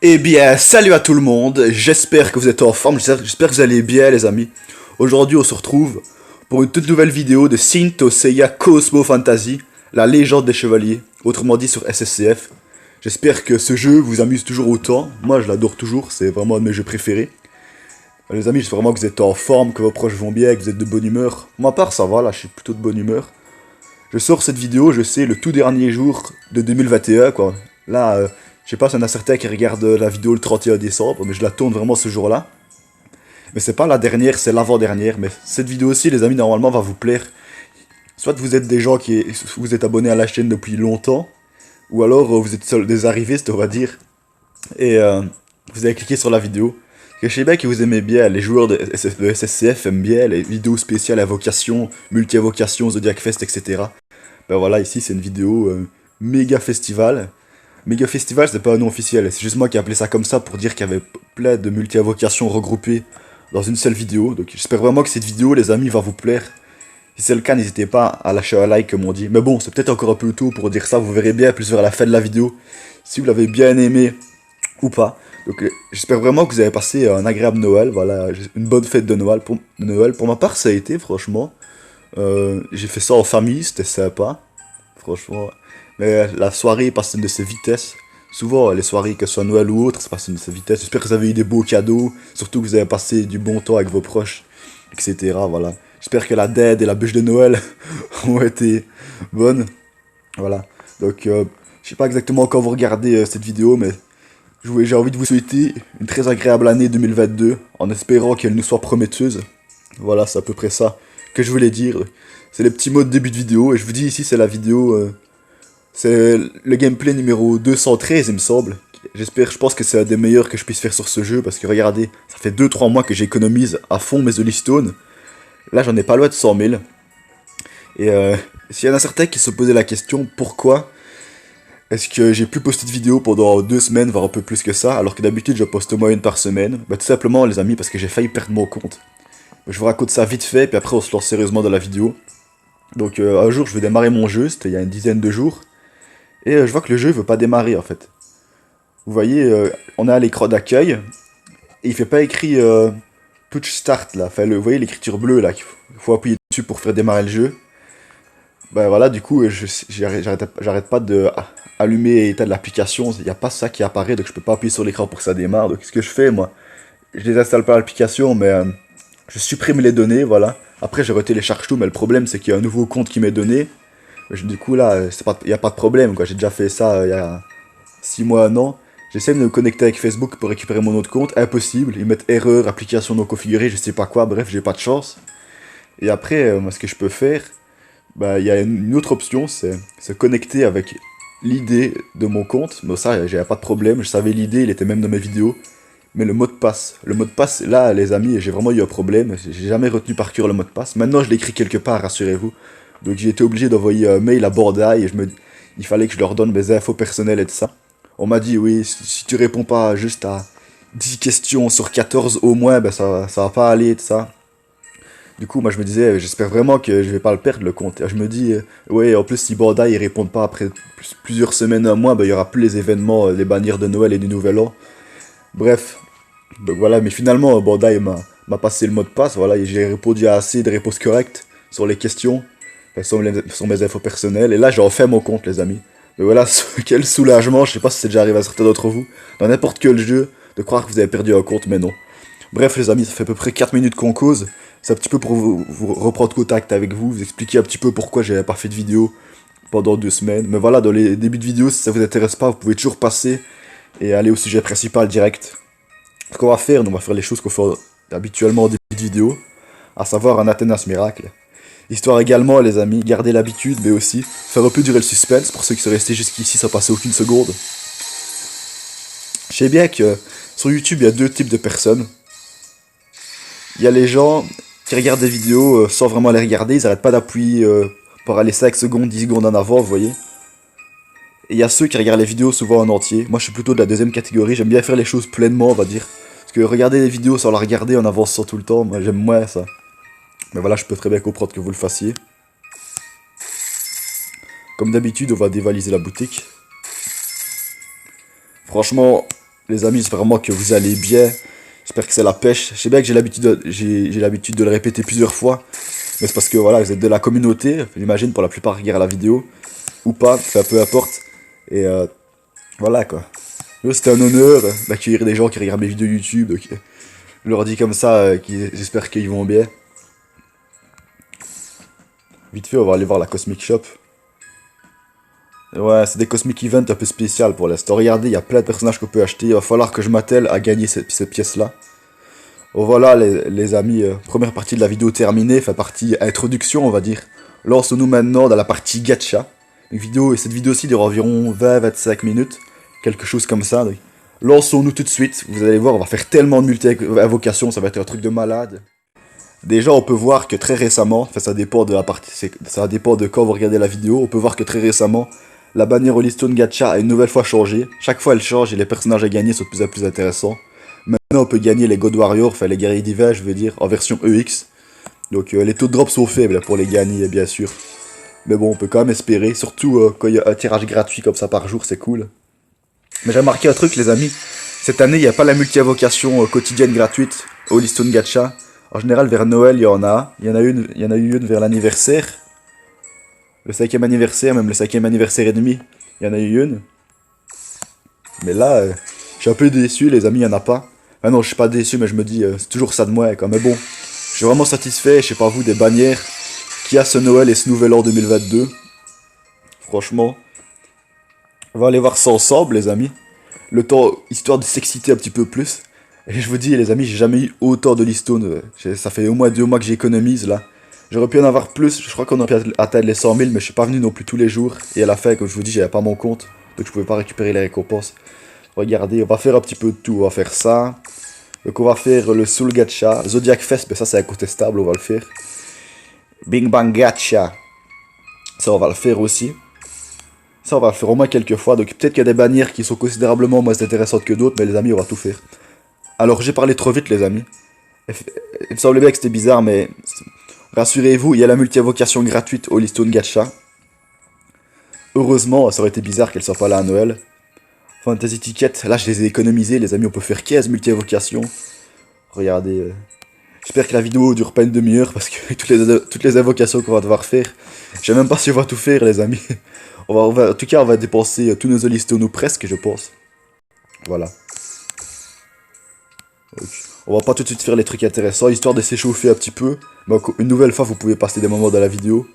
Eh bien, salut à tout le monde, j'espère que vous êtes en forme, j'espère que vous allez bien les amis. Aujourd'hui on se retrouve pour une toute nouvelle vidéo de Saint Seiya Cosmo Fantasy, la légende des chevaliers, autrement dit sur SSCF. J'espère que ce jeu vous amuse toujours autant, moi je l'adore toujours, c'est vraiment un de mes jeux préférés. Les amis, j'espère vraiment que vous êtes en forme, que vos proches vont bien, que vous êtes de bonne humeur. Pour ma part ça va, là je suis plutôt de bonne humeur. Je sors cette vidéo, je sais, le tout dernier jour de 2021 quoi. Là, je sais pas s'il y en a certains qui regardent la vidéo le 31 décembre, mais je la tourne vraiment ce jour-là. Mais c'est pas la dernière, c'est l'avant-dernière. Mais cette vidéo aussi, les amis, normalement va vous plaire. Soit vous êtes des gens qui vous êtes abonnés à la chaîne depuis longtemps, ou alors vous êtes des arrivistes, on va dire, et vous avez cliqué sur la vidéo. Parce que je sais bien que vous aimez bien, les joueurs de SSCF aiment bien les vidéos spéciales invocation, multi-invocation, Zodiac Fest, etc. Ben voilà, ici c'est une vidéo méga festival. Méga Festival, c'est pas un nom officiel, c'est juste moi qui ai appelé ça comme ça pour dire qu'il y avait plein de multi-invocations regroupées dans une seule vidéo. Donc j'espère vraiment que cette vidéo, les amis, va vous plaire. Si c'est le cas, n'hésitez pas à lâcher un like comme on dit. Mais bon, c'est peut-être encore un peu tôt pour dire ça, vous verrez bien plus vers la fin de la vidéo si vous l'avez bien aimé ou pas. Donc j'espère vraiment que vous avez passé un agréable Noël, voilà, une bonne fête de Noël. Pour ma part, ça a été, franchement. J'ai fait ça en famille, c'était sympa. Franchement. Mais la soirée passe une de ses vitesses. Souvent, les soirées, que ce soit Noël ou autre, ça passe une de ses vitesses. J'espère que vous avez eu des beaux cadeaux. Surtout que vous avez passé du bon temps avec vos proches, etc. Voilà. J'espère que la dinde et la bûche de Noël ont été bonnes. Voilà. Donc, je sais pas exactement quand vous regardez cette vidéo, mais j'ai envie de vous souhaiter une très agréable année 2022, en espérant qu'elle nous soit prometteuse. Voilà, c'est à peu près ça que je voulais dire. C'est les petits mots de début de vidéo, et je vous dis ici, c'est la vidéo... c'est le gameplay numéro 213, il me semble. Je pense que c'est un des meilleurs que je puisse faire sur ce jeu, parce que regardez, ça fait 2-3 mois que j'économise à fond mes Holystone. Là, j'en ai pas loin de 100 000. Et s'il y en a certains qui se posaient la question, pourquoi est-ce que j'ai plus posté de vidéo pendant 2 semaines, voire un peu plus que ça, alors que d'habitude je poste au moins une par semaine? Bah tout simplement les amis, parce que j'ai failli perdre mon compte. Je vous raconte ça vite fait, puis après on se lance sérieusement dans la vidéo. Donc un jour je vais démarrer mon jeu, c'était il y a une dizaine de jours. Et je vois que le jeu veut pas démarrer en fait. Vous voyez, on est à l'écran d'accueil, et il fait pas écrit Touch Start là. Enfin, vous voyez l'écriture bleue là, qu'il faut appuyer dessus pour faire démarrer le jeu. Bah voilà, du coup, j'arrête pas de allumer et éteindre l'application, il n'y a pas ça qui apparaît, donc je peux pas appuyer sur l'écran pour que ça démarre. Donc ce que je fais, moi, je désinstalle pas l'application, mais je supprime les données, voilà. Après, je retélécharge tout, mais le problème, c'est qu'il y a un nouveau compte qui m'est donné. Du coup, là, il n'y a pas de problème, quoi. J'ai déjà fait ça il y a 6 mois, 1 an. J'essaie de me connecter avec Facebook pour récupérer mon autre compte. Impossible. Ils mettent erreur, application non configurée, je sais pas quoi. Bref, j'ai pas de chance. Et après, moi, ce que je peux faire, bah, il y a une autre option, c'est se connecter avec l'ID de mon compte. Mais ça, j'avais pas de problème. Je savais l'ID, il était même dans mes vidéos. Mais le mot de passe. Le mot de passe, là, les amis, j'ai vraiment eu un problème. J'ai jamais retenu par cœur le mot de passe. Maintenant, je l'écris quelque part, rassurez-vous. Donc j'ai été obligé d'envoyer un mail à Bordaille et il fallait que je leur donne mes infos personnelles et tout ça. On m'a dit, oui, si tu réponds pas juste à 10 questions sur 14 au moins, ben ça va pas aller et tout ça. Du coup, moi je me disais, j'espère vraiment que je vais pas le perdre le compte. Et je me dis, ouais, en plus si Bordaille ils répondent pas après plusieurs semaines, un mois, ben il y aura plus les événements, les bannières de Noël et du Nouvel An. Bref, donc voilà, mais finalement Bordaille m'a passé le mot de passe, voilà, et j'ai répondu à assez de réponses correctes sur les questions. Sur mes infos personnelles. Et là, j'ai refait mon compte, les amis. Mais voilà, quel soulagement. Je sais pas si c'est déjà arrivé à certains d'entre vous, dans n'importe quel jeu, de croire que vous avez perdu un compte, mais non. Bref, les amis, ça fait à peu près 4 minutes qu'on cause. C'est un petit peu pour vous reprendre contact avec vous, vous expliquer un petit peu pourquoi j'avais pas fait de vidéo pendant 2 semaines. Mais voilà, dans les débuts de vidéo, si ça vous intéresse pas, vous pouvez toujours passer et aller au sujet principal direct. Ce qu'on va faire, on va faire les choses qu'on fait habituellement en début de vidéo, à savoir un Athénas miracle. Histoire également, les amis, garder l'habitude, mais aussi faire un peu durer le suspense pour ceux qui sont restés jusqu'ici sans passer aucune seconde. Je sais bien que sur YouTube, il y a 2 types de personnes. Il y a les gens qui regardent des vidéos sans vraiment les regarder, ils arrêtent pas d'appuyer pour aller 5 secondes, 10 secondes en avant, vous voyez. Et il y a ceux qui regardent les vidéos souvent en entier. Moi, je suis plutôt de la deuxième catégorie, j'aime bien faire les choses pleinement, on va dire. Parce que regarder les vidéos sans la regarder en avançant tout le temps, moi j'aime moins ça. Mais voilà, je peux très bien comprendre que vous le fassiez. Comme d'habitude, on va dévaliser la boutique. Franchement, Les amis, j'espère vraiment que vous allez bien. J'espère que c'est la pêche. Je sais bien que j'ai l'habitude de le répéter plusieurs fois. Mais c'est parce que voilà, vous êtes de la communauté. J'imagine pour la plupart qui regardent la vidéo. Ou pas, enfin peu importe. Et voilà quoi. C'était un honneur d'accueillir des gens qui regardent mes vidéos YouTube. Donc, je leur dis comme ça, j'espère qu'ils vont bien. Vite fait, on va aller voir la Cosmic Shop. Ouais, c'est des Cosmic Events un peu spécial pour l'instant. Regardez, il y a plein de personnages qu'on peut acheter. Il va falloir que je m'attelle à gagner cette pièce-là. Bon, voilà, les amis, première partie de la vidéo terminée. Enfin, partie introduction, on va dire. Lançons-nous maintenant dans la partie gacha. Cette vidéo-ci dure environ 20-25 minutes. Quelque chose comme ça. Donc, lançons-nous tout de suite. Vous allez voir, on va faire tellement de multi-invocations. Ça va être un truc de malade. Déjà, on peut voir que très récemment, enfin ça dépend de la partie, ça dépend de quand vous regardez la vidéo, on peut voir que très récemment, la bannière Holy Stone Gacha a une nouvelle fois changé. Chaque fois elle change et les personnages à gagner sont de plus en plus intéressants. Maintenant on peut gagner les God Warriors, enfin les guerriers divins je veux dire, en version EX. Donc les taux de drop sont faibles pour les gagner bien sûr. Mais bon on peut quand même espérer, surtout quand il y a un tirage gratuit comme ça par jour, c'est cool. Mais j'ai remarqué un truc les amis, cette année il n'y a pas la multi-invocation quotidienne gratuite Holy Stone Gacha. En général, vers Noël, il y en a. Il y en a eu une vers l'anniversaire. Le 5e anniversaire, même le 5e anniversaire et demi. Il y en a eu une. Mais là, je suis un peu déçu, les amis, il n'y en a pas. Ah non, je suis pas déçu, mais je me dis, c'est toujours ça de moi, quoi. Mais bon, je suis vraiment satisfait, je sais pas vous, des bannières qu'il y a ce Noël et ce nouvel an 2022. Franchement, on va aller voir ça ensemble, les amis. Le temps, histoire de s'exciter un petit peu plus. Et je vous dis, les amis, j'ai jamais eu autant de listone. Ça fait au moins 2 mois que j'économise, là. J'aurais pu en avoir plus, je crois qu'on aurait pu atteindre les 100 000, mais je suis pas venu non plus tous les jours. Et à la fin, comme je vous dis, j'avais pas mon compte. Donc je pouvais pas récupérer les récompenses. Regardez, on va faire un petit peu de tout. On va faire ça. Donc on va faire le Soul Gacha. Zodiac Fest, mais ça c'est incontestable, on va le faire. Bing Bang Gacha. Ça, on va le faire aussi. Ça, on va le faire au moins quelques fois. Donc peut-être qu'il y a des bannières qui sont considérablement moins intéressantes que d'autres, mais les amis, on va tout faire. Alors j'ai parlé trop vite les amis. Il me semblait bien que c'était bizarre mais rassurez-vous, il y a la multi-invocation gratuite Holy Stone Gacha. Heureusement, ça aurait été bizarre qu'elle soit pas là à Noël. Fantasy Ticket, là je les ai économisés les amis, on peut faire 15 multi-invocations. Regardez, j'espère que la vidéo dure pas une demi-heure parce que toutes les invocations qu'on va devoir faire, je sais même pas si on va tout faire les amis. En tout cas on va dépenser tous nos Holy Stone ou presque je pense. Voilà. Okay. On va pas tout de suite faire les trucs intéressants, histoire de s'échauffer un petit peu. Mais une nouvelle fois, vous pouvez passer des moments dans la vidéo.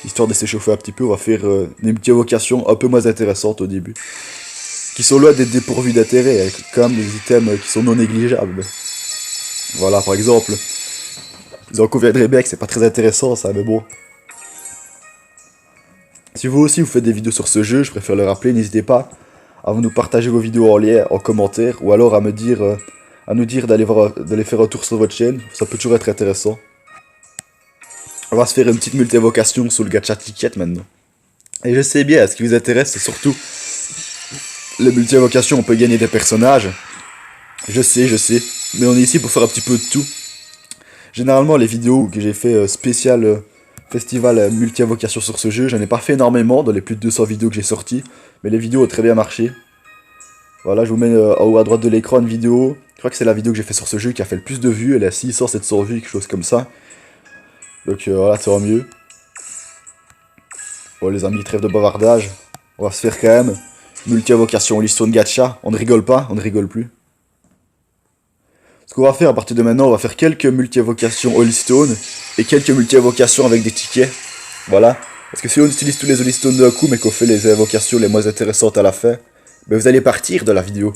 Histoire de s'échauffer un petit peu, on va faire des petites évocations un peu moins intéressantes au début. Qui sont loin d'être dépourvues d'intérêt, avec quand même des items qui sont non négligeables. Voilà, par exemple, vous en conviendrez bien que c'est pas très intéressant ça, mais bon. Si vous aussi vous faites des vidéos sur ce jeu, je préfère le rappeler, n'hésitez pas à nous partager vos vidéos en lien, en commentaire, ou alors à me dire... à nous dire d'aller faire un tour sur votre chaîne, ça peut toujours être intéressant. On va se faire une petite multi-invocation sur le gacha ticket maintenant. Et je sais bien, ce qui vous intéresse, c'est surtout les multi-invocations, on peut gagner des personnages. Je sais, mais on est ici pour faire un petit peu de tout. Généralement, les vidéos que j'ai fait spécial festival multi-invocation sur ce jeu, j'en ai pas fait énormément dans les plus de 200 vidéos que j'ai sorties, mais les vidéos ont très bien marché. Voilà, je vous mets en haut à droite de l'écran une vidéo. Je crois que c'est la vidéo que j'ai fait sur ce jeu qui a fait le plus de vues. Elle est à 600-700 vues, quelque chose comme ça. Donc voilà, ça va mieux. Bon les amis, trêve de bavardage. On va se faire quand même multi-invocation Holy Stone Gacha. On ne rigole pas, on ne rigole plus. Ce qu'on va faire à partir de maintenant, on va faire quelques multi-invocations Holy Stone et quelques multi-invocations avec des tickets. Voilà. Parce que si on utilise tous les Holy Stone d'un coup, mais qu'on fait les invocations les moins intéressantes à la fin, ben vous allez partir de la vidéo.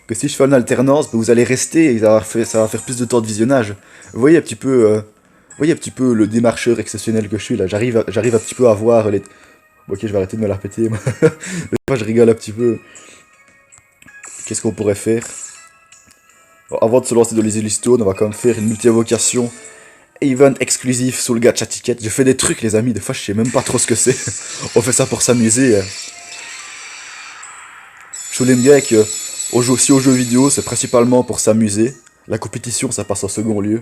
Que si je fais une alternance, ben vous allez rester et ça va faire plus de temps de visionnage. Vous voyez un petit peu, le démarcheur exceptionnel que je suis là. J'arrive un petit peu à voir les... Bon, ok, je vais arrêter de me la répéter. Moi, je rigole un petit peu. Qu'est-ce qu'on pourrait faire? Bon, avant de se lancer dans les Holy Stone, on va quand même faire une multi-invocation event exclusif sur le gacha ticket. Je fais des trucs les amis, des fois je sais même pas trop ce que c'est. On fait ça pour s'amuser. Je voulais me dire que si au jeu vidéo c'est principalement pour s'amuser, la compétition ça passe en second lieu.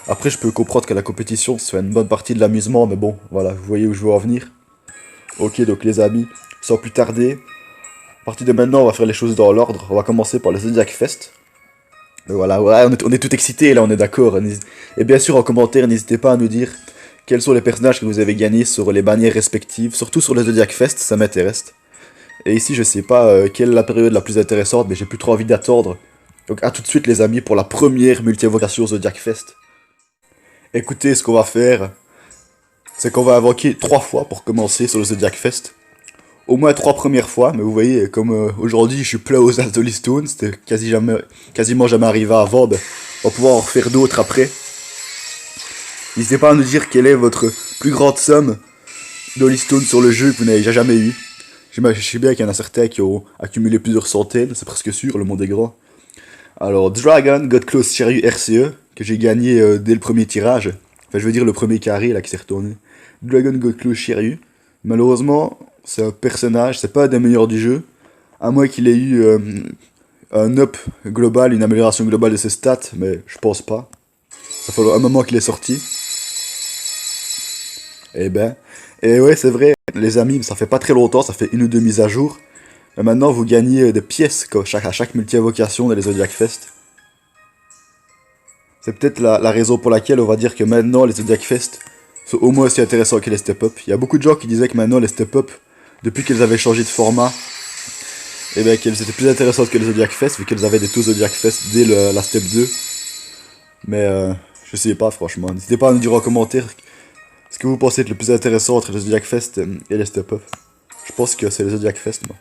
Après je peux comprendre que la compétition soit une bonne partie de l'amusement, mais bon, voilà, vous voyez où je veux en venir. Ok, donc les amis, sans plus tarder, partir de maintenant, on va faire les choses dans l'ordre. On va commencer par le Zodiac Fest. Voilà, ouais, on est tout excités là, on est d'accord. Et bien sûr, en commentaire, n'hésitez pas à nous dire quels sont les personnages que vous avez gagnés sur les bannières respectives. Surtout sur le Zodiac Fest, ça m'intéresse. Et ici, je sais pas quelle est la période la plus intéressante, mais j'ai plus trop envie d'attendre. Donc à tout de suite les amis pour la première multi-invocation Zodiac Fest. Écoutez, ce qu'on va faire, c'est qu'on va invoquer 3 fois pour commencer sur le Zodiac Fest. Au moins 3 premières fois, mais vous voyez, comme aujourd'hui je suis plein aux As d'Holystone, c'était quasiment jamais arrivé avant, ben, on va pouvoir en refaire d'autres après. N'hésitez pas à nous dire quelle est votre plus grande somme d'Holystone sur le jeu que vous n'avez jamais eu. Je sais bien qu'il y en a certains qui ont accumulé plusieurs centaines, c'est presque sûr, le monde est grand. Alors, Dragon, God Close Shiryu RCE, que j'ai gagné dès le premier tirage. Enfin, je veux dire le premier carré, là, qui s'est retourné. Dragon, God Close Shiryu. Malheureusement, c'est un personnage, c'est pas un des meilleurs du jeu. À moins qu'il ait eu un up global, une amélioration globale de ses stats, mais je pense pas. Ça fait un moment qu'il est sorti. Et ouais, c'est vrai, les amis, ça fait pas très longtemps, ça fait 1 ou 2 mises à jour. Mais maintenant, vous gagnez des pièces à chaque multi-invocation dans les Zodiac Fest. C'est peut-être la raison pour laquelle on va dire que maintenant, les Zodiac Fest sont au moins aussi intéressants que les step-up. Il y a beaucoup de gens qui disaient que maintenant, les step-up, depuis qu'elles avaient changé de format, et bien qu'elles étaient plus intéressantes que les Zodiac Fest, vu qu'elles avaient des taux Zodiac Fest dès la step 2. Mais je sais pas, franchement. N'hésitez pas à nous dire en commentaire ce que vous pensez être le plus intéressant entre les Zodiac Fest et les step-up. Je pense que c'est les Zodiac Fest, moi.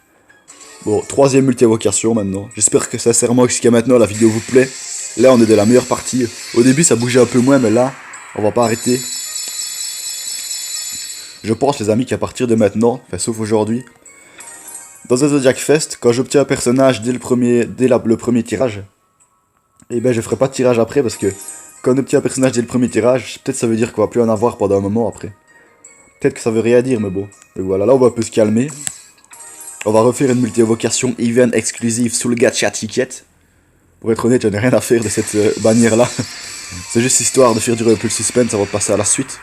Bon, 3ème multi-invocation maintenant. J'espère que sincèrement que jusqu'à maintenant la vidéo vous plaît. Là on est de la meilleure partie. Au début ça bougeait un peu moins, mais là on va pas arrêter. Je pense les amis qu'à partir de maintenant, enfin sauf aujourd'hui, dans un Zodiac Fest, quand j'obtiens un personnage dès le premier tirage, et ben je ferai pas de tirage après parce que quand on obtient un personnage dès le premier tirage, peut-être ça veut dire qu'on va plus en avoir pendant un moment après. Peut-être que ça veut rien dire, mais bon. Donc voilà, là on va un peu se calmer. On va refaire une multi-invocation event exclusive sous le gacha ticket. Pour être honnête, j'en ai rien à faire de cette bannière là. C'est juste histoire de faire durer un peu le suspense avant de passer à la suite.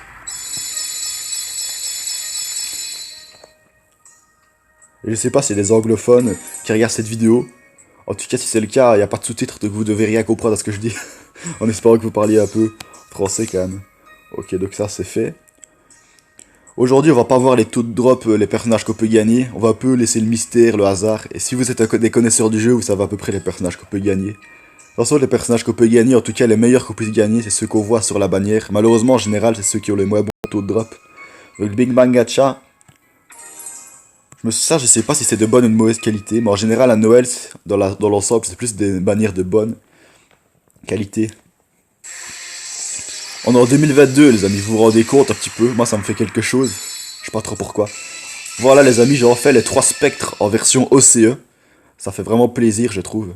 Et je sais pas s'il y a des anglophones qui regardent cette vidéo. En tout cas, si c'est le cas, il n'y a pas de sous-titres, donc vous devez rien comprendre à ce que je dis. En espérant que vous parliez un peu français quand même. Ok, donc ça c'est fait. Aujourd'hui, on va pas voir les taux de drop, les personnages qu'on peut gagner. On va un peu laisser le mystère, le hasard. Et si vous êtes des connaisseurs du jeu, vous savez à peu près les personnages qu'on peut gagner. De toute façon, les personnages qu'on peut gagner, en tout cas les meilleurs qu'on puisse gagner, c'est ceux qu'on voit sur la bannière. Malheureusement, en général, c'est ceux qui ont les moins bons taux de drop. Donc le Big Bang Gacha, je sais pas si c'est de bonne ou de mauvaise qualité. Mais en général, à Noël, dans l'ensemble, c'est plus des bannières de bonne qualité. On est en 2022 les amis, vous vous rendez compte un petit peu, moi ça me fait quelque chose, je sais pas trop pourquoi. Voilà les amis, j'ai refait les 3 spectres en version OCE, ça fait vraiment plaisir je trouve.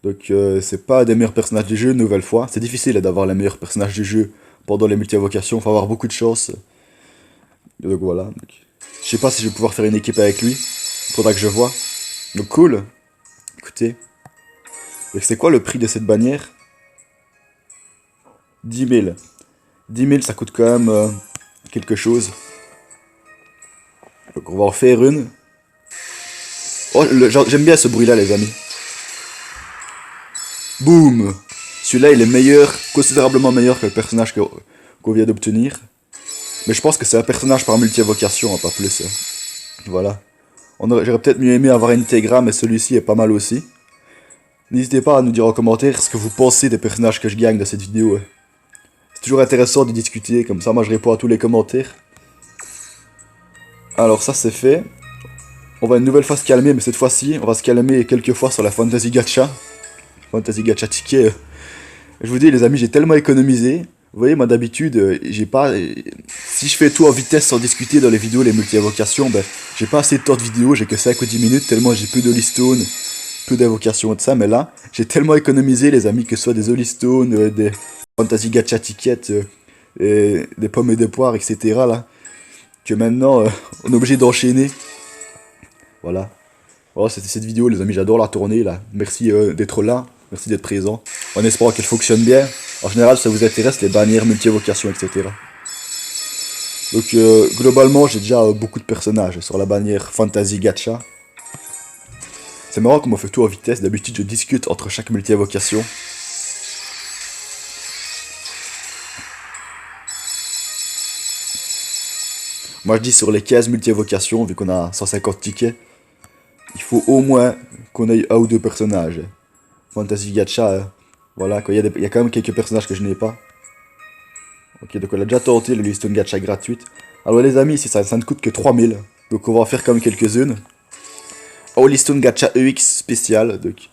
Donc c'est pas des meilleurs personnages du jeu, une nouvelle fois, c'est difficile d'avoir les meilleurs personnages du jeu pendant les multi-invocations, faut avoir beaucoup de chance. Donc voilà, je sais pas si je vais pouvoir faire une équipe avec lui, faudra que je vois. Donc cool, écoutez, c'est quoi le prix de cette bannière ? 10 000. 10 000, ça coûte quand même quelque chose. Donc on va en faire une. Oh, j'aime bien ce bruit-là, les amis. Boum. Celui-là, il est meilleur, considérablement meilleur que le personnage qu'on vient d'obtenir. Mais je pense que c'est un personnage par multi-invocation, pas plus. Voilà. J'aurais peut-être mieux aimé avoir un Integra, mais celui-ci est pas mal aussi. N'hésitez pas à nous dire en commentaire ce que vous pensez des personnages que je gagne dans cette vidéo. C'est toujours intéressant de discuter, comme ça moi je réponds à tous les commentaires. Alors ça c'est fait. On va une nouvelle fois se calmer, mais cette fois-ci, on va se calmer quelques fois sur la Fantasy Gacha. Fantasy Gacha Ticket. Je vous dis les amis, j'ai tellement économisé. Vous voyez, moi d'habitude, j'ai pas... Si je fais tout en vitesse sans discuter dans les vidéos, les multi-invocations, ben, j'ai pas assez de temps de vidéo, j'ai que 5 ou 10 minutes, tellement j'ai peu d'Holystone, peu d'invocations et de ça, mais là, j'ai tellement économisé les amis, que ce soit des Holystone, des Fantasy Gacha Ticket, et des pommes et des poires, etc. là, que maintenant, on est obligé d'enchaîner. Voilà. Voilà, c'était cette vidéo les amis, j'adore la tourner là. Merci d'être là, merci d'être présent. En espérant qu'elle fonctionne bien. En général, ça vous intéresse, les bannières, multi-invocations, etc. Donc globalement, j'ai déjà beaucoup de personnages sur la bannière Fantasy Gacha. C'est marrant comme on fait tout en vitesse, d'habitude je discute entre chaque multi-invocation. Moi je dis sur les 15 multi-invocations, vu qu'on a 150 tickets, il faut au moins qu'on ait un ou deux personnages. Fantasy Gacha, voilà, quoi. Il y a quand même quelques personnages que je n'ai pas. Ok, donc on a déjà tenté le Liston Gacha gratuite. Alors les amis, ici ça ne coûte que 3000. Donc on va en faire quand même quelques-unes. Oh, Liston Gacha EX spécial, donc.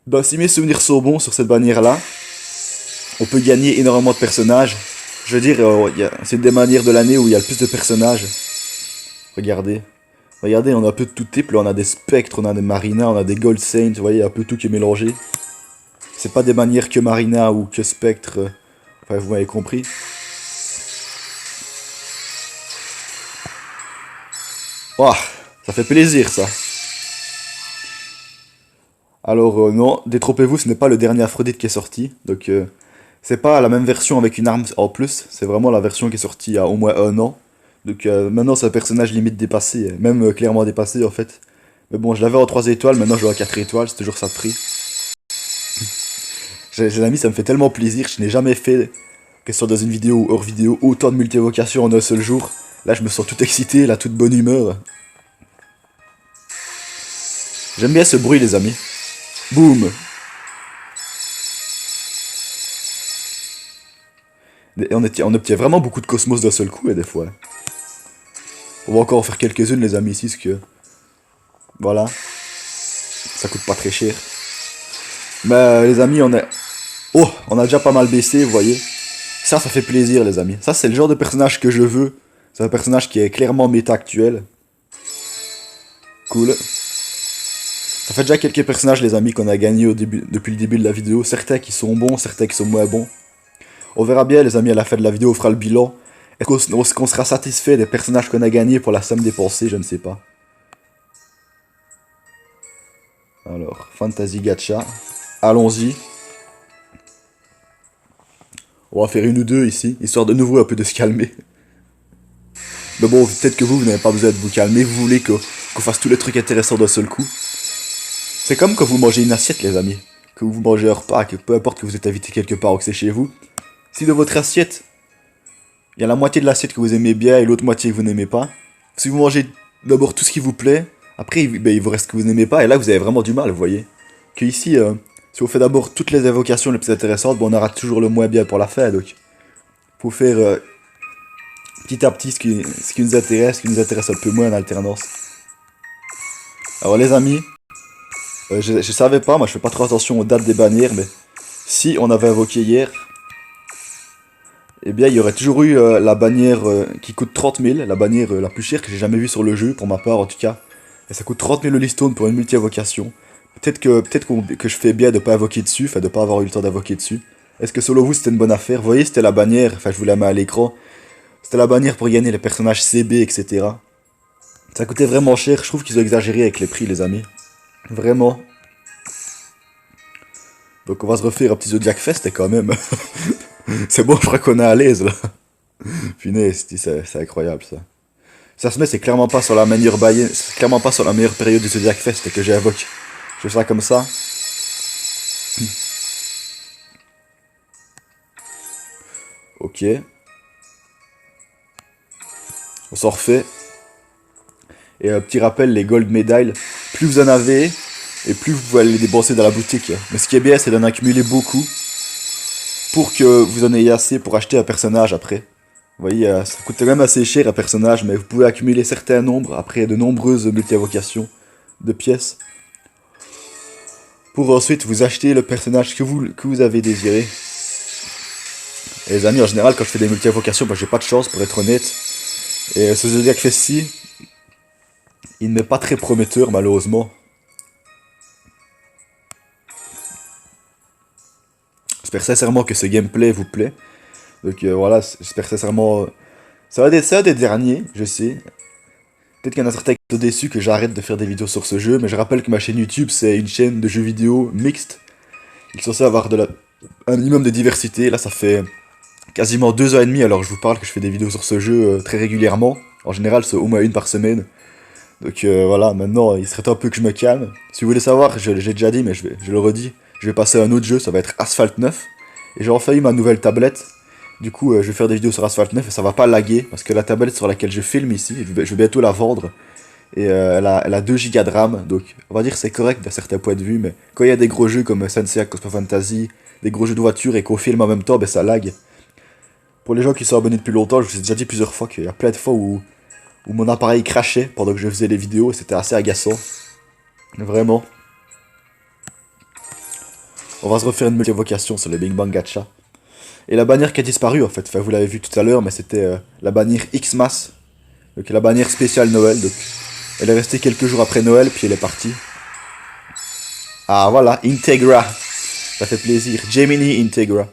Bah, si mes souvenirs sont bons sur cette bannière-là, on peut gagner énormément de personnages. Je veux dire, c'est une des manières de l'année où il y a le plus de personnages. Regardez. Regardez, on a un peu de tout type. Là, on a des spectres, on a des Marina, on a des Gold Saints. Vous voyez, un peu tout qui est mélangé. C'est pas des manières que Marina ou que spectre. Enfin, vous m'avez compris. Ouah, ça fait plaisir, ça. Alors, non, détrompez-vous, ce n'est pas le dernier Aphrodite qui est sorti. Donc, c'est pas la même version avec une arme en plus. C'est vraiment la version qui est sortie il y a au moins 1 an. Donc, maintenant, c'est un personnage limite dépassé. Même clairement dépassé, en fait. Mais bon, je l'avais en 3 étoiles, maintenant je l'ai en 4 étoiles. C'est toujours ça de prix. Les amis, ça me fait tellement plaisir. Je n'ai jamais fait, que ce soit dans une vidéo ou hors vidéo, autant de multi-évocations en un seul jour. Là, je me sens tout excité, là, toute bonne humeur. J'aime bien ce bruit, les amis. Boum! Et on obtient vraiment beaucoup de cosmos d'un seul coup, et des fois. On va encore en faire quelques-unes, les amis, ici, parce que... Voilà. Ça coûte pas très cher. Mais les amis, on est... Oh, on a déjà pas mal baissé, vous voyez. Ça fait plaisir, les amis. Ça, c'est le genre de personnage que je veux. C'est un personnage qui est clairement méta actuel. Cool. Ça fait déjà quelques personnages, les amis, qu'on a gagnés depuis le début de la vidéo. Certains qui sont bons, certains qui sont moins bons. On verra bien, les amis, à la fin de la vidéo, on fera le bilan. Est-ce qu'on sera satisfait des personnages qu'on a gagnés pour la somme dépensée? Je ne sais pas. Alors, Fantasy Gacha. Allons-y. On va faire une ou deux ici, histoire de nouveau un peu de se calmer. Mais bon, peut-être que vous n'avez pas besoin de vous calmer, vous voulez qu'on fasse tous les trucs intéressants d'un seul coup. C'est comme quand vous mangez une assiette, les amis. Que vous mangez un repas, que peu importe que vous êtes invité quelque part ou que c'est chez vous. Si dans votre assiette, il y a la moitié de l'assiette que vous aimez bien et l'autre moitié que vous n'aimez pas. Si vous mangez d'abord tout ce qui vous plaît, après ben, il vous reste ce que vous n'aimez pas et là vous avez vraiment du mal, vous voyez. Que ici, si on fait d'abord toutes les invocations les plus intéressantes, bon, on aura toujours le moins bien pour la fin, donc. Faut faire petit à petit ce qui nous intéresse un peu moins en alternance. Alors les amis, je savais pas, moi je fais pas trop attention aux dates des bannières, mais si on avait invoqué hier, eh bien il y aurait toujours eu la bannière qui coûte 30 000, la bannière la plus chère que j'ai jamais vue sur le jeu, pour ma part en tout cas. Et ça coûte 30 000 le listone pour une multi-invocation. Peut-être que je fais bien de pas invoquer dessus, enfin de pas avoir eu le temps d'invoquer dessus. Est-ce que selon vous c'était une bonne affaire? Vous voyez, c'était la bannière, enfin je vous la mets à l'écran. C'était la bannière pour gagner les personnages CB, etc. Ça coûtait vraiment cher, je trouve qu'ils ont exagéré avec les prix, les amis. Vraiment. Donc on va se refaire un petit Zodiac Fest et quand même. C'est bon, je crois qu'on est à l'aise là. Punaise, c'est incroyable ça. Ça se met, c'est clairement pas sur la meilleure baïenne, c'est clairement pas sur la meilleure période du Zodiac Fest que j'invoque. Je fais ça comme ça. Ok. On s'en refait. Et un petit rappel, les gold medals, plus vous en avez, et plus vous pouvez les dépenser dans la boutique. Mais ce qui est bien, c'est d'en accumuler beaucoup, pour que vous en ayez assez pour acheter un personnage après. Vous voyez, ça coûte quand même assez cher un personnage, mais vous pouvez accumuler certains nombres, après de nombreuses multi-invocations de pièces, pour ensuite vous acheter le personnage que vous avez désiré. Et les amis, en général, quand je fais des multi-invocations, bah, j'ai pas de chance, pour être honnête. Et ce Zodiac Fest-ci, il n'est pas très prometteur, malheureusement. J'espère sincèrement que ce gameplay vous plaît. Donc voilà, j'espère sincèrement... Ça va être un des derniers, je sais. Peut-être qu'il y en a certains qui sont déçus que j'arrête de faire des vidéos sur ce jeu, mais je rappelle que ma chaîne YouTube, c'est une chaîne de jeux vidéo mixte. Il est censé avoir un minimum de diversité. Là, ça fait quasiment 2 ans et demi, alors je vous parle que je fais des vidéos sur ce jeu très régulièrement. En général, c'est au moins une par semaine. Donc voilà, maintenant il serait temps un peu que je me calme. Si vous voulez savoir, j'ai déjà dit, mais je le redis, je vais passer à un autre jeu, ça va être Asphalt 9. Et j'ai enfin eu ma nouvelle tablette. Du coup, je vais faire des vidéos sur Asphalt 9 et ça va pas laguer, parce que la tablette sur laquelle je filme ici, je vais bientôt la vendre. Et elle a 2 Go de RAM, donc on va dire que c'est correct d'un certain point de vue, mais quand il y a des gros jeux comme Sensei Cosmo Fantasy, des gros jeux de voiture et qu'on filme en même temps, ben ça lag. Pour les gens qui sont abonnés depuis longtemps, je vous ai déjà dit plusieurs fois qu'il y a plein de fois où mon appareil crachait pendant que je faisais les vidéos, et c'était assez agaçant. Vraiment. On va se refaire une multi-évocation sur le Big Bang Gacha. Et la bannière qui a disparu en fait, enfin vous l'avez vu tout à l'heure, mais c'était la bannière Xmas. Donc la bannière spéciale Noël, donc elle est restée quelques jours après Noël, puis elle est partie. Ah voilà, Integra. Ça fait plaisir. Gemini Integra.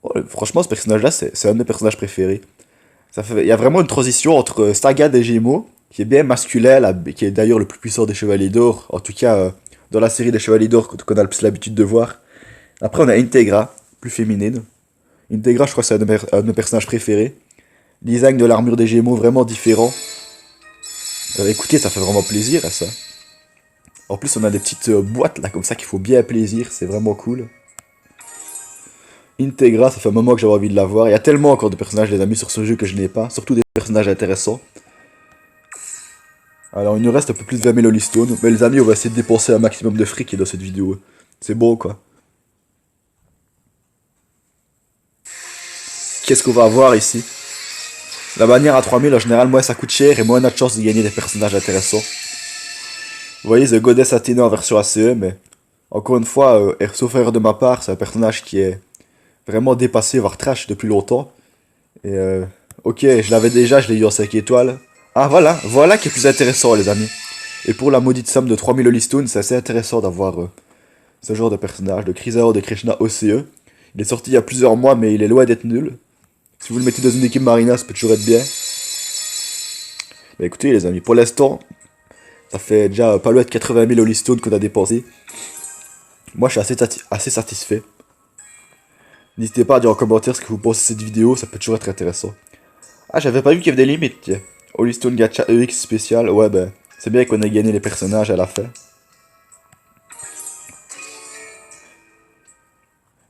Oh, franchement, ce personnage-là, c'est un de mes personnages préférés. Il y a vraiment une transition entre Saga des Gémeaux, qui est bien masculin, qui est d'ailleurs le plus puissant des Chevaliers d'Or, en tout cas dans la série des Chevaliers d'Or qu'on a le plus l'habitude de voir. Après, on a Integra, plus féminine. Integra, je crois que c'est un de mes personnages préférés. Design de l'armure des Gémeaux, vraiment différent. Écoutez, ça fait vraiment plaisir, ça. En plus, on a des petites boîtes là, comme ça, qui font bien plaisir, c'est vraiment cool. Integra, ça fait un moment que j'avais envie de la voir. Il y a tellement encore de personnages, les amis, sur ce jeu que je n'ai pas. Surtout des personnages intéressants. Alors, il nous reste un peu plus de 20 000 Holystone. Mais les amis, on va essayer de dépenser un maximum de fric dans cette vidéo. C'est bon, quoi. Qu'est-ce qu'on va avoir ici? La bannière à 3000, en général, moins ça coûte cher et moins on a de chance de gagner des personnages intéressants. Vous voyez, The Goddess Athéna en version ACE, mais encore une fois, sauf erreur de ma part, c'est un personnage qui est vraiment dépassé, voire trash depuis longtemps. Et ok, je l'avais déjà, je l'ai eu en 5 étoiles. Ah voilà, voilà qui est plus intéressant les amis. Et pour la maudite somme de 3000 Holystone, c'est assez intéressant d'avoir ce genre de personnage, de Chrysaor de Krishna OCE. Il est sorti il y a plusieurs mois, mais il est loin d'être nul. Si vous le mettez dans une équipe Marina, ça peut toujours être bien. Mais écoutez les amis, pour l'instant, ça fait déjà pas loin de 80 000 Holystone qu'on a dépensé. Moi je suis assez satisfait. N'hésitez pas à dire en commentaire ce que vous pensez de cette vidéo, ça peut toujours être intéressant. Ah, j'avais pas vu qu'il y avait des limites, tiens. Holystone Gacha EX spécial, ouais ben, c'est bien qu'on ait gagné les personnages à la fin.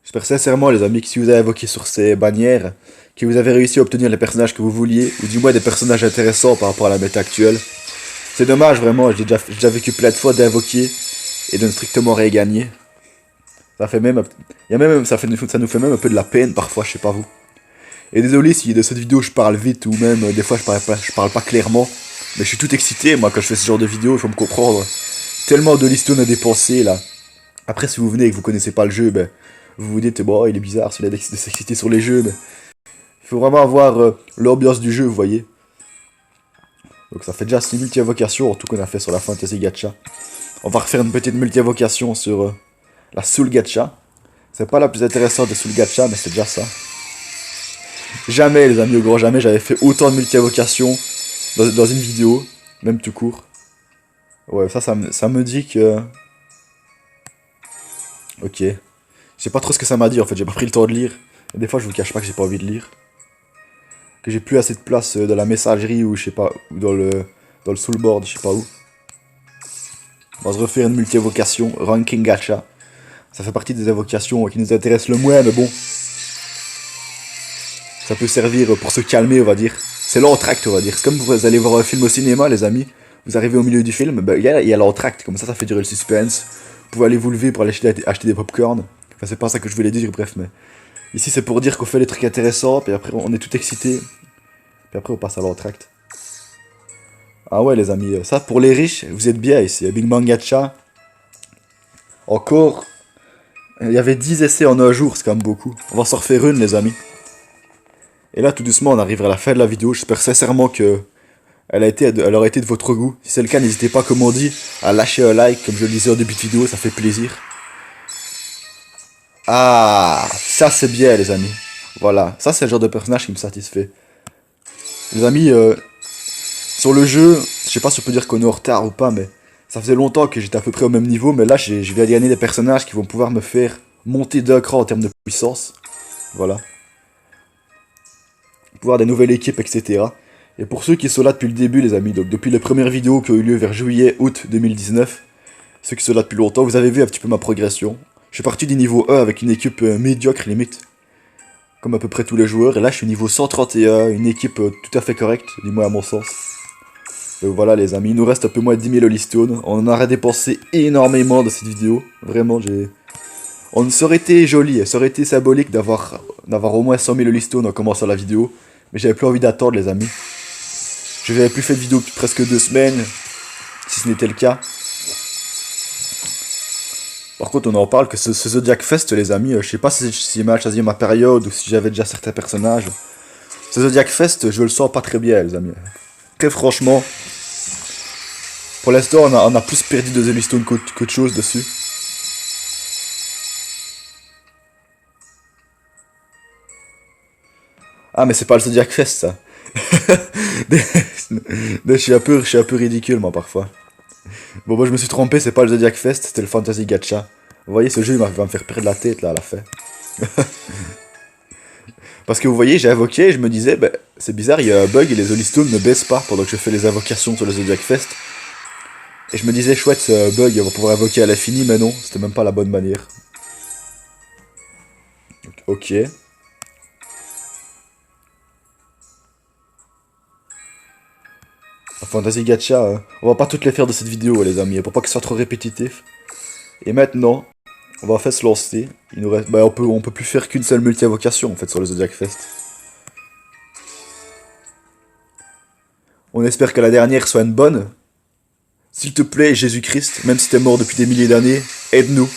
J'espère sincèrement les amis que si vous avez invoqué sur ces bannières, que vous avez réussi à obtenir les personnages que vous vouliez, ou du moins des personnages intéressants par rapport à la méta actuelle. C'est dommage vraiment, j'ai déjà vécu plein de fois d'invoquer et de ne strictement rien gagner. Ça fait même, ça nous fait même un peu de la peine parfois, je sais pas vous. Et désolé si de cette vidéo je parle vite ou même des fois je parle pas clairement. Mais je suis tout excité moi quand je fais ce genre de vidéo, il faut me comprendre. Tellement de Holystone à dépenser là. Après si vous venez et que vous connaissez pas le jeu, ben vous vous dites bon il est bizarre celui-là de s'exciter sur les jeux. Mais il faut vraiment avoir l'ambiance du jeu, vous voyez. Donc ça fait déjà 6 multi-invocations en tout qu'on a fait sur la Fantasy Gacha. On va refaire une petite multi-invocation sur la Soul Gacha. C'est pas la plus intéressante des Soul Gacha, mais c'est déjà ça. Jamais, les amis, au grand jamais, j'avais fait autant de multi-invocations dans une vidéo, même tout court. Ouais, ça me dit que... Ok. Je sais pas trop ce que ça m'a dit, en fait, j'ai pas pris le temps de lire. Et des fois, je vous cache pas que j'ai pas envie de lire. Que j'ai plus assez de place dans la messagerie ou je sais pas, ou dans le soulboard, je sais pas où. On va se refaire une multi-invocation, Ranking Gacha. Ça fait partie des invocations qui nous intéressent le moins, mais bon. Ça peut servir pour se calmer, on va dire. C'est l'entracte, on va dire. C'est comme vous allez voir un film au cinéma, les amis. Vous arrivez au milieu du film, ben, il y a l'entracte. Comme ça fait durer le suspense. Vous pouvez aller vous lever pour aller acheter des popcorn. Enfin, c'est pas ça que je voulais dire, bref, mais... Ici, c'est pour dire qu'on fait les trucs intéressants, puis après, on est tout excité. Puis après, on passe à l'entracte. Ah ouais, les amis. Ça, pour les riches, vous êtes bien ici. Big Bang Gacha. Encore... Il y avait 10 essais en un jour, c'est quand même beaucoup. On va s'en refaire une, les amis. Et là, tout doucement, on arrive à la fin de la vidéo. J'espère sincèrement que elle aura été de votre goût. Si c'est le cas, n'hésitez pas, comme on dit, à lâcher un like, comme je le disais au début de vidéo, ça fait plaisir. Ah, ça c'est bien, les amis. Voilà, ça c'est le genre de personnage qui me satisfait. Les amis, sur le jeu, je sais pas si on peut dire qu'on est en retard ou pas, mais ça faisait longtemps que j'étais à peu près au même niveau, mais là, je vais gagner des personnages qui vont pouvoir me faire monter d'un cran en termes de puissance. Voilà. Pouvoir des nouvelles équipes, etc. Et pour ceux qui sont là depuis le début, les amis, donc depuis les premières vidéos qui ont eu lieu vers juillet-août 2019, ceux qui sont là depuis longtemps, vous avez vu un petit peu ma progression. Je suis parti du niveau 1 avec une équipe médiocre limite, comme à peu près tous les joueurs, et là je suis niveau 131, une équipe tout à fait correcte, du moins à mon sens. Donc voilà les amis, il nous reste un peu moins de 10 000 Holystone, on en a dépensé énormément dans cette vidéo, vraiment ça aurait été joli, ça aurait été symbolique d'avoir au moins 100 000 Holystone en commençant la vidéo, mais j'avais plus envie d'attendre les amis. Je n'avais plus fait de vidéo depuis presque 2 semaines, si ce n'était le cas. Par contre, on en parle que ce Zodiac Fest, les amis, je sais pas si j'ai mal choisi ma période ou si j'avais déjà certains personnages. Ce Zodiac Fest, je le sens pas très bien, les amis. Très franchement, pour l'instant, on a plus perdu de Holystone qu'autre chose dessus. Ah, mais c'est pas le Zodiac Fest, ça. Je suis un peu ridicule, moi, parfois. Bon, moi, je me suis trompé, c'est pas le Zodiac Fest, c'était le Fantasy Gacha. Vous voyez, ce jeu, il va me faire perdre la tête, là, à la fin. Parce que vous voyez, j'ai invoqué, et je me disais, ben, c'est bizarre, il y a un bug et les Holystone ne baissent pas pendant que je fais les invocations sur le Zodiac Fest. Et je me disais, chouette, ce bug, on va pouvoir invoquer à l'infini, mais non, c'était même pas la bonne manière. Ok. La Fantasy Gacha, on va pas toutes les faire de cette vidéo, les amis, pour pas que ce soit trop répétitif. Et maintenant, on va faire se lancer. Il nous reste, bah, on peut plus faire qu'une seule multi-invocation en fait sur le Zodiac Fest. On espère que la dernière soit une bonne. S'il te plaît, Jésus-Christ, même si t'es mort depuis des milliers d'années, aide-nous.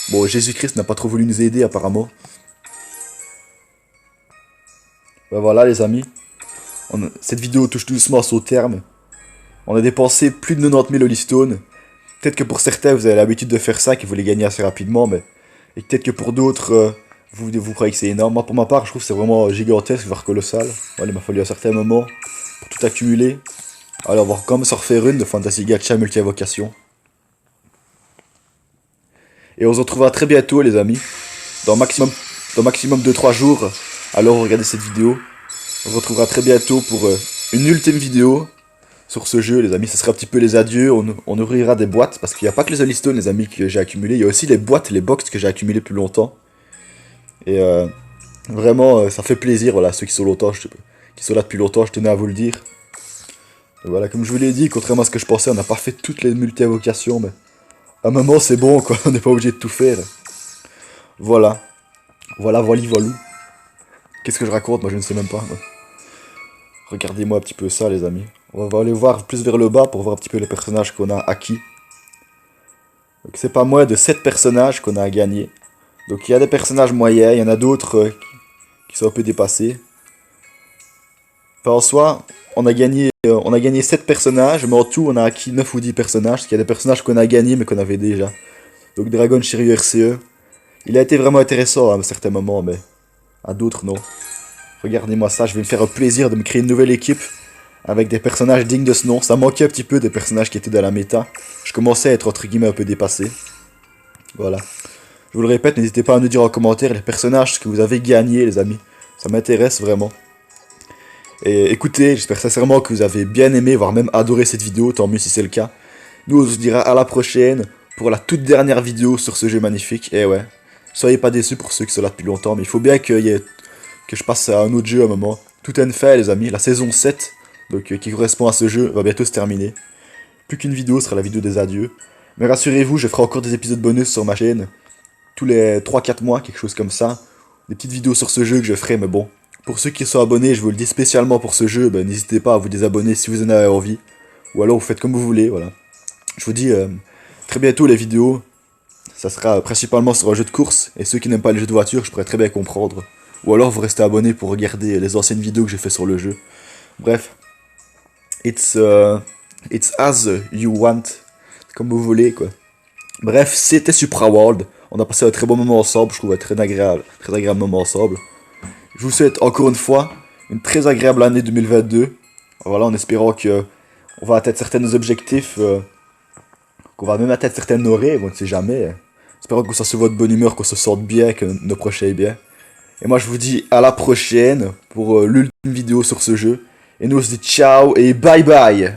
Bon, Jésus-Christ n'a pas trop voulu nous aider apparemment. Bah voilà les amis, cette vidéo touche doucement à son terme. On a dépensé plus de 90 000 Holystone. Peut-être que pour certains vous avez l'habitude de faire ça, que vous les gagnez assez rapidement, mais... Et peut-être que pour d'autres, vous croyez que c'est énorme. Moi pour ma part, je trouve que c'est vraiment gigantesque, voire colossal. Voilà, il m'a fallu un certain moment pour tout accumuler. Alors on va quand même s'en refaire une de Fantasy Gacha multi-invocation. Et on se retrouvera très bientôt les amis, dans maximum 2-3 jours. Alors regardez cette vidéo. On se retrouvera très bientôt pour une ultime vidéo sur ce jeu les amis. Ce sera un petit peu les adieux. On ouvrira des boîtes parce qu'il n'y a pas que les Holystone les amis que j'ai accumulés. Il y a aussi les boîtes, les box que j'ai accumulées plus longtemps. Et vraiment ça fait plaisir voilà, ceux qui sont là depuis longtemps, je tenais à vous le dire. Et voilà, comme je vous l'ai dit, contrairement à ce que je pensais, on n'a pas fait toutes les multi-invocations, mais à un moment c'est bon quoi, on n'est pas obligé de tout faire. Voilà. Voilà, voilà. Qu'est-ce que je raconte? Moi je ne sais même pas. Regardez-moi un petit peu ça les amis. On va aller voir plus vers le bas pour voir un petit peu les personnages qu'on a acquis. Donc c'est pas moins de 7 personnages qu'on a gagnés. Donc il y a des personnages moyens, il y en a d'autres qui sont un peu dépassés. Enfin en soi, on a gagné 7 personnages, mais en tout on a acquis 9 ou 10 personnages. Parce qu'il y a des personnages qu'on a gagnés mais qu'on avait déjà. Donc Dragon Shiryu RCE. Il a été vraiment intéressant à un certain moment, mais à d'autres non. Regardez-moi ça, je vais me faire un plaisir de me créer une nouvelle équipe avec des personnages dignes de ce nom. Ça manquait un petit peu des personnages qui étaient dans la méta. Je commençais à être entre guillemets un peu dépassé. Voilà. Je vous le répète, n'hésitez pas à nous dire en commentaire les personnages que vous avez gagnés les amis. Ça m'intéresse vraiment. Et écoutez, j'espère sincèrement que vous avez bien aimé, voire même adoré cette vidéo, tant mieux si c'est le cas. Nous on se dira à la prochaine pour la toute dernière vidéo sur ce jeu magnifique. Et ouais, soyez pas déçus pour ceux qui sont là depuis longtemps, mais il faut bien que je passe à un autre jeu à un moment. Tout est une fait les amis, la saison 7, donc qui correspond à ce jeu, va bientôt se terminer. Plus qu'une vidéo sera la vidéo des adieux. Mais rassurez-vous, je ferai encore des épisodes bonus sur ma chaîne. Tous les 3-4 mois, quelque chose comme ça. Des petites vidéos sur ce jeu que je ferai, mais bon. Pour ceux qui sont abonnés, je vous le dis spécialement pour ce jeu, ben, n'hésitez pas à vous désabonner si vous en avez envie. Ou alors vous faites comme vous voulez, voilà. Je vous dis très bientôt les vidéos. Ça sera principalement sur un jeu de course. Et ceux qui n'aiment pas les jeux de voiture, je pourrais très bien comprendre. Ou alors vous restez abonné pour regarder les anciennes vidéos que j'ai fait sur le jeu. Bref. It's as you want. Comme vous voulez, quoi. Bref, c'était Supra World. On a passé un très bon moment ensemble. Je trouve un très agréable moment ensemble. Je vous souhaite encore une fois une très agréable année 2022. Voilà, en espérant que on va atteindre certains objectifs. Qu'on va même atteindre certaines orées. On ne sait jamais. Espérons qu'on soit sur votre bonne humeur, qu'on se sente bien, que nos prochains est bien. Et moi je vous dis à la prochaine pour l'ultime vidéo sur ce jeu. Et nous on se dit ciao et bye bye.